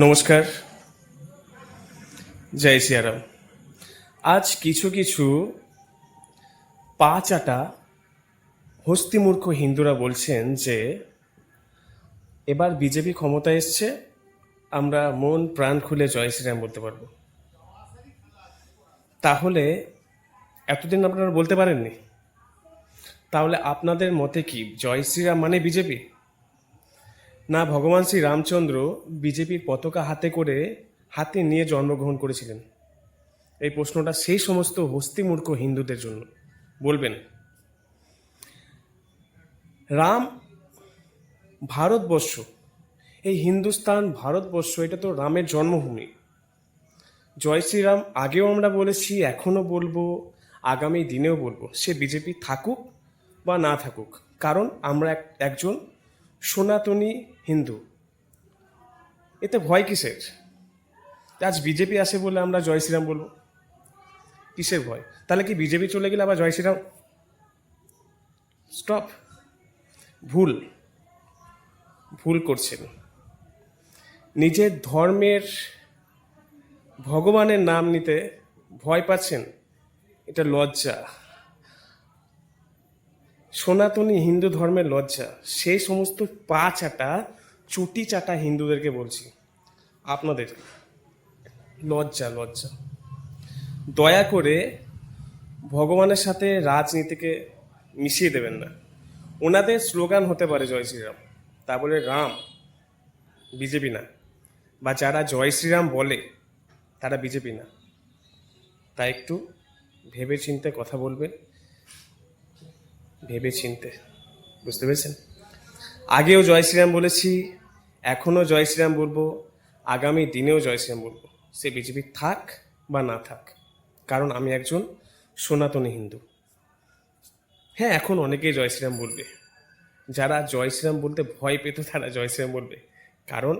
নমস্কার, জয় সিয়ারাম। আজ কিছু কিছু পা চাটা হস্তিমূর্খ হিন্দুরা বলছেন যে এবার বিজেপি ক্ষমতায় এসছে, আমরা মন প্রাণ খুলে জয় শ্রীরাম বলতে পারবো। তাহলে এতদিন আপনারা বলতে পারেননি? তাহলে আপনাদের মতে কি জয় শ্রীরাম মানে বিজেপি? না ভগবান শ্রী রামচন্দ্র বিজেপির পতাকা হাতে নিয়ে জন্মগ্রহণ করেছিলেন? এই প্রশ্নটা সেই সমস্ত হস্তিমূর্খ হিন্দুদের জন্য। বলবেন রাম, ভারতবর্ষ, এই হিন্দুস্তান ভারতবর্ষ, এটা তো রামের জন্মভূমি। জয় শ্রীরাম আগেও আমরা বলেছি, এখনো বলবো, আগামী দিনেও বলবো, সে বিজেপি থাকুক বা না থাকুক, কারণ আমরা একজন সনাতনী হিন্দু। এতে ভয় কিসের? আজ বিজেপি আসে বলে আমরা জয় শ্রীরাম বলবো, কিসের ভয়? তাহলে কি বিজেপি চলে গেলে আবার জয় শ্রীরাম? স্টপ। ভুল ভুল করছেন। নিজের ধর্মের ভগবানের নাম নিতে ভয় পাচ্ছেন, এটা লজ্জা। সনাতনী হিন্দু ধর্মের লজ্জা। সেই সমস্ত পা চাটা, চুটি চাটা হিন্দুদেরকে বলছি, আপনাদের লজ্জা লজ্জা। দয়া করে ভগবানের সাথে রাজনীতিকে মিশিয়ে দেবেন না। ওনাদের স্লোগান হতে পারে জয় শ্রীরাম, তা বলে রাম বিজেপি না, বা যারা জয় শ্রীরাম বলে তারা বিজেপি না। তাই একটু ভেবে চিন্তে কথা বলবে, ভেবে চিনতে, বুঝতে পেরেছেন? আগেও জয় শ্রীরাম বলেছি, এখনও জয় শ্রীরাম বলবো, আগামী দিনেও জয় শ্রীরাম বলবো, সে বিজেপি থাক বা না থাক, কারণ আমি একজন সনাতনী হিন্দু। হ্যাঁ, এখন অনেকেই জয় শ্রীরাম বলবে, যারা জয় শ্রীরাম বলতে ভয় পেত তারা জয় শ্রীরাম বলবে, কারণ